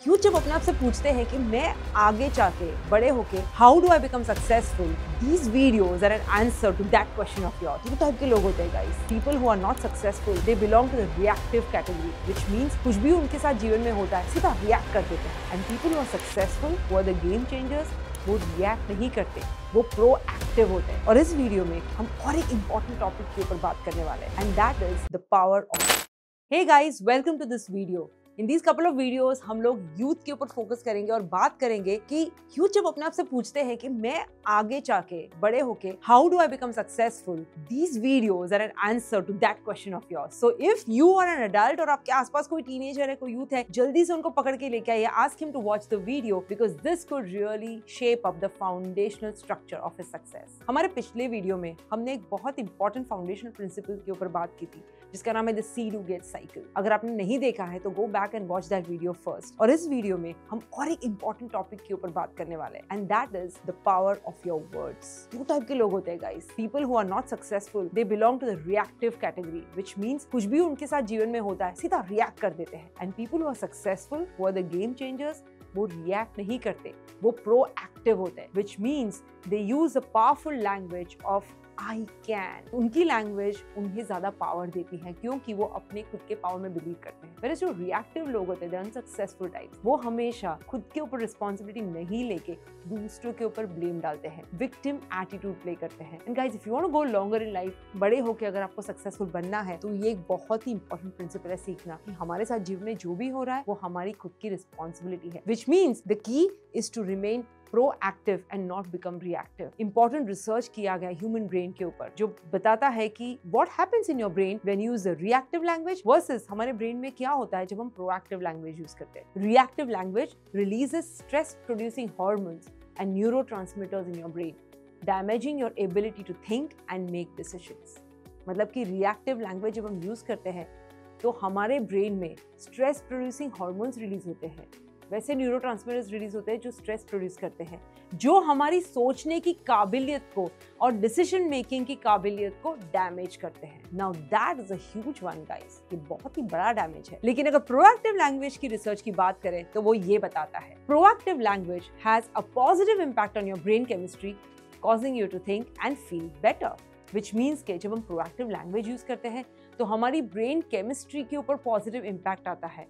Youth जब अपने आप से पूछते हैं कि मैं आगे जाके बड़े होके how do I become successful, these videos are an answer to that question of yours. दो टाइप के लोग होते हैं guys. People who are not successful, they belong to the reactive category, which means कुछ भी उनके साथ जीवन में होता है सीधा रिएक्ट कर देते हैं। And people who are successful, who are the game changers, वो रिएक्ट नहीं करते, वो प्रोएक्टिव होते हैं। और इस वीडियो में हम और एक इंपॉर्टेंट टॉपिक के ऊपर बात करने वाले हैं, and that is the power of. Hey guys, welcome to this video. In these couple of videos हम लोग यूथ के ऊपर फोकस करेंगे और बात करेंगे कि यूथ जब अपने आप से पूछते हैं कि मैं आगे जाके बड़े होके how do I become successful, these videos are an answer to that question of yours. So if you are an adult और आपके आसपास कोई टीनेजर है, कोई यूथ है, जल्दी से उनको पकड़ के लेके आइए, ask him to watch the video because this could really shape up the foundational structure of his success. हमारे पिछले वीडियो में हमने एक बहुत इंपॉर्टेंट फाउंडेशनल प्रिंसिपल के ऊपर बात की थी जिसका नाम है the see do get cycle. अगर आपने नहीं देखा है तो go back and watch that video first. और इस वीडियो में हम और एक इंपॉर्टेंट टॉपिक के ऊपर बात करने वाले हैं, and that is the power of your words. दो टाइप के लोग होते हैं guys. People who are not successful, they belong to the reactive category, which means कुछ भी उनके साथ जीवन में होता है सीधा रिएक्ट कर देते हैं। And people who are successful, who are the game changers, वो रिएक्ट नहीं करते, वो प्रोएक्टिव होते हैं, which means they use a powerful language of I can. उनकी लैंग्वेज उन्हें ज्यादा पावर देती है क्योंकि वो अपने खुद के पावर में बिलीव करते हैं। वैसे जो रिएक्टिव लोग होते हैं, अनसक्सेसफुल टाइप्स, वो हमेशा खुद के ऊपर रिस्पॉन्सिबिलिटी नहीं लेके दूसरों के ऊपर ब्लेम डालते हैं, विक्टिम एटीट्यूड प्ले करते हैं। And guys, if you want to go longer in life, बड़े होकर अगर आपको सक्सेसफुल बनना है तो ये एक बहुत ही इंपॉर्टेंट प्रिंसिपल है सीखना कि हमारे साथ जीवन में जो भी हो रहा है वो हमारी खुद की रिस्पॉन्सिबिलिटी है, which means the key is to remain proactive and not become reactive. Important research किया गया human brain के ऊपर जो बताता है कि what happens in your brain when you use a reactive language versus हमारे brain में क्या होता है जब हम proactive language use करते हैं। Reactive language releases stress producing hormones and neurotransmitters in your brain, damaging your ability to think and make decisions. मतलब कि reactive language जब हम use करते हैं तो हमारे brain में stress producing hormones release होते हैं, वैसे न्यूरोट्रांसमीटर्स रिलीज होते हैं जो स्ट्रेस प्रोड्यूस करते हैं, जो हमारी सोचने की काबिलियत को और डिसीजन मेकिंग की काबिलियत को डैमेज करते हैं। Now that is a huge one guys, ये बहुत ही बड़ा डैमेज है। लेकिन अगर प्रोएक्टिव लैंग्वेज की रिसर्च की बात करें तो वो ये बताता है proactive language has a positive impact on your brain chemistry, causing you to think and feel better, which means के जब हम प्रोएक्टिव लैंग्वेज यूज करते हैं तो हमारी ब्रेन केमिस्ट्री के ऊपर पॉजिटिव इम्पैक्ट आता है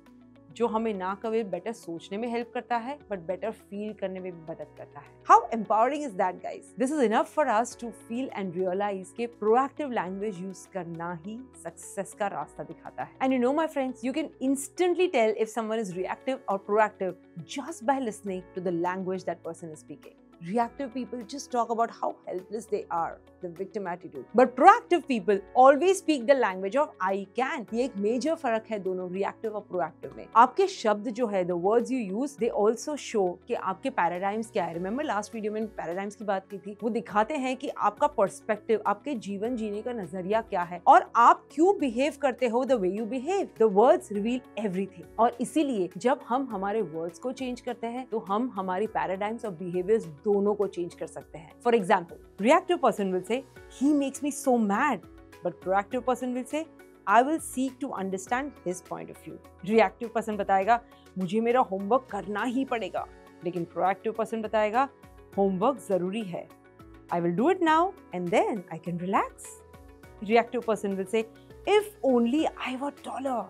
जो हमें ना कभी बेटर सोचने में हेल्प करता है बट बेटर फील करने में भी मदद करता है। How empowering is that guys. This is enough for us to feel and realise कि प्रोएक्टिव लैंग्वेज यूज करना ही सक्सेस का रास्ता दिखाता है। And you know my friends, you can instantly tell if someone is reactive or proactive just by listening to the language that person is speaking. Reactive people just talk about how helpless they are, the victim attitude. But proactive people always speak the language of I can. ये एक major फर्क है दोनों reactive और proactive में। आपके शब्द जो है, the words you use, they also show कि आपके paradigms क्या है। Remember last video में paradigms की बात की थी, वो दिखाते हैं कि आपका perspective, आपके जीवन जीने का नजरिया क्या है और आप क्यों behave करते हो the way you behave. The words reveal everything. और इसीलिए जब हम हमारे words को change करते हैं तो हम हमारी paradigms और behaviors दोनों को चेंज कर सकते हैं। For example, reactive person will say he makes me so mad, but proactive person will say I will seek to understand his point of view. Reactive person बताएगा मुझे मेरा होमवर्क करना ही पड़ेगा, लेकिन प्रोएक्टिव पर्सन बताएगा होमवर्क जरूरी है, I will do it now and then I can relax. Reactive person will say if only I were taller,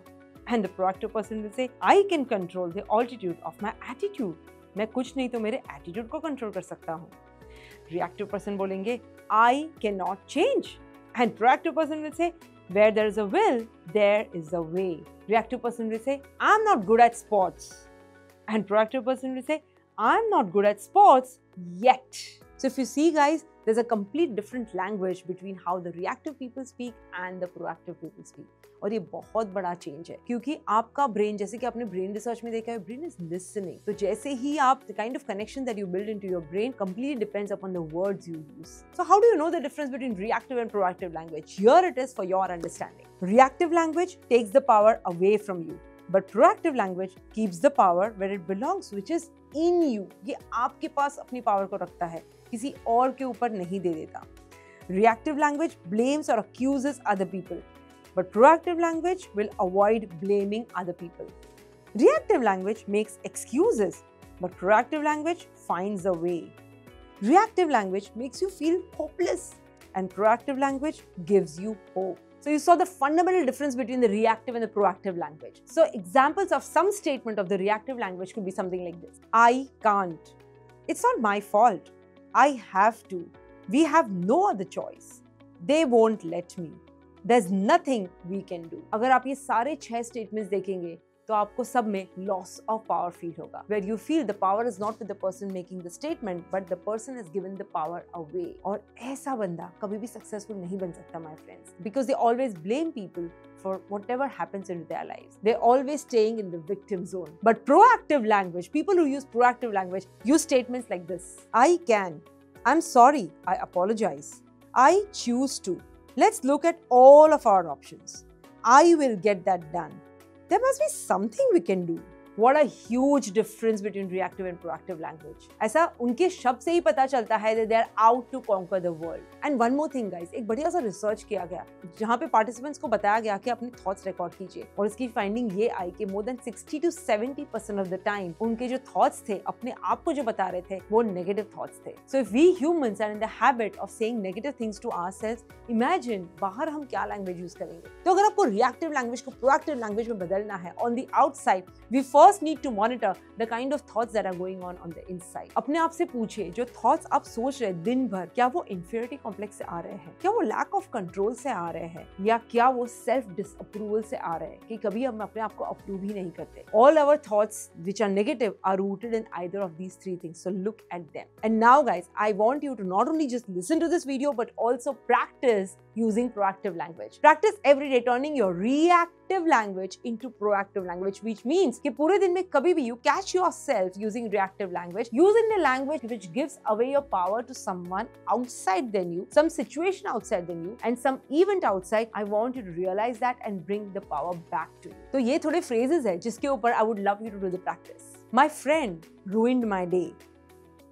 and the proactive person will say I can control the altitude of my attitude, मैं कुछ नहीं तो मेरे attitude को control कर सकता हूँ। Reactive person बोलेंगे I can not change, and proactive person will say where there is a will there is a way. Reactive person will say I am not good at sports, and proactive person will say I am not good at sports yet. So if you see guys, there's a complete different language between how the reactive people speak and the proactive people speak. और ये बहुत बड़ा change है क्योंकि आपका brain, जैसे कि आपने ब्रेन रिसर्च में देखा है, ब्रेन इज लिसनिंग। तो जैसे ही आप the kind of connection that you build into your brain completely depends upon the words you use. So how do you know the difference between reactive and proactive language? Here it is for your understanding. Reactive language takes the power away from you, but proactive language keeps the power where it belongs, which is in you. ये आपके पास अपनी power को रखता है, किसी और के ऊपर नहीं दे देता। Reactive language blames or accuses other people, but proactive language will avoid blaming other people. Reactive language makes excuses, but proactive language finds a way. Reactive language makes you feel hopeless, and proactive language gives you hope. So you saw the fundamental difference between the reactive and the proactive language. So examples of some statement of the reactive language could be something like this. I can't. It's not my fault. I have to. We have no other choice. They won't let me. There's nothing we can do. अगर आप ये सारे 6 statements देखेंगे तो आपको सब में loss of power feel होगा, where you feel the power is not with the person making the statement, but the person has given the power away. और ऐसा बंदा कभी भी successful नहीं बन सकता, my friends, because they always blame people for whatever happens in their lives. They're always staying in the victim zone. But proactive language, people who use proactive language use statements like this. I can. I'm sorry. I apologize. I choose to. Let's look at all of our options. I will get that done. There must be something we can do. What a huge difference between reactive and proactive language. ऐसा उनके शब्द से ही पता चलता है that they are out to conquer the world. And one more thing guys, एक बढ़िया सा रिसर्च किया गया जहाँ पे पार्टिसिपेंट्स को बताया गया कि अपने थॉट्स रिकॉर्ड कीजिए, और इसकी फाइंडिंग ये आई कि more than 60 to 70% of the time उनके जो थॉट्स थे अपने आप को जो बता रहे थे वो नेगेटिव थॉट्स थे. So if we humans are in the habit of saying negative things to ourselves, imagine बाहर हम क्या लैंग्वेज यूज करेंगे. तो अगर आपको रिएक्टिव लैंग्वेज को प्रोएक्टिव लैंग्वेज में बदलना है, on the outside we first need to monitor the kind of thoughts that are going on the inside. अपने आप से पूछिए जो थॉट्स आप सोच रहे दिन भर, क्या वो इंफीरियरिटी कॉम्प्लेक्स से आ रहे हैं, क्या वो लैक ऑफ कंट्रोल से आ रहे हैं, या क्या वो सेल्फ डिसअप्रूवल से आ रहे हैं कि कभी हम अपने आप को अप्रूव ही नहीं करते. All our thoughts which are negative are rooted in either of these 3 things. So look at them. And now guys, I want you to not only just listen to this video but also practice using proactive language. Practice every day turning your reactive language into proactive language, which means कि पूरे दिन में कभी भी you catch yourself using reactive language, using the language which gives away your power to someone outside than you, some situation outside than you, and some event outside. I want you to realize that and bring the power back to you. तो ये थोड़े phrases हैं जिसके ऊपर I would love you to do the practice. My friend ruined my day.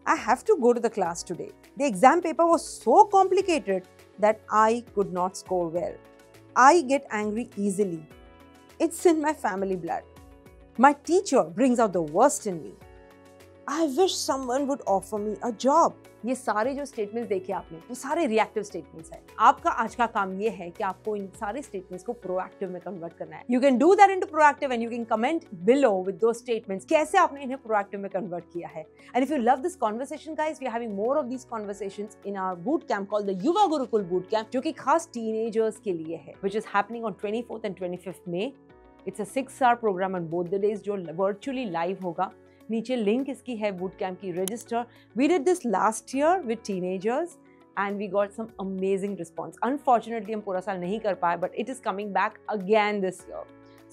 I have to go to the class today. The exam paper was so complicated that I could not score well. I get angry easily. It's in my family blood. My teacher brings out the worst in me. I wish someone would offer me a job. ये सारे जो statements देखे आपने वो सारे reactive statements हैं. आपका आज का काम ये है कि आपको इन सारे स्टेटमेंट्स को प्रोएक्टिव में कन्वर्ट करना है. You can do that into proactive and you can comment below with those statements कैसे आपने इन्हें प्रोएक्टिव में कन्वर्ट किया है. And if you love this conversation guys, we are having more of these conversations in our boot camp called the Yuva Gurukul boot camp, जो कि खास teenagers के लिए है, which is happening on 24th and 25th May. It's a 6-hour program on both the days जो virtually live होगा. नीचे link इसकी है बूट कैम्प की. Register. We did this last year with teenagers and we got some amazing response. Unfortunately हम पूरा साल नहीं कर पाए, but it is coming back again this year.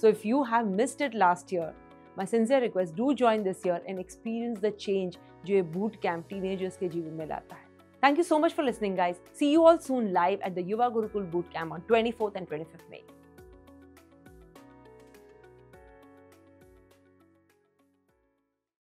So if you have missed it last year, my sincere request, do join this year and experience the change जो ये boot camp teenagers के जीवन में लाता है. Thank you so much for listening guys. See you all soon live at the Yuva Gurukul boot camp on 24th and 25th May.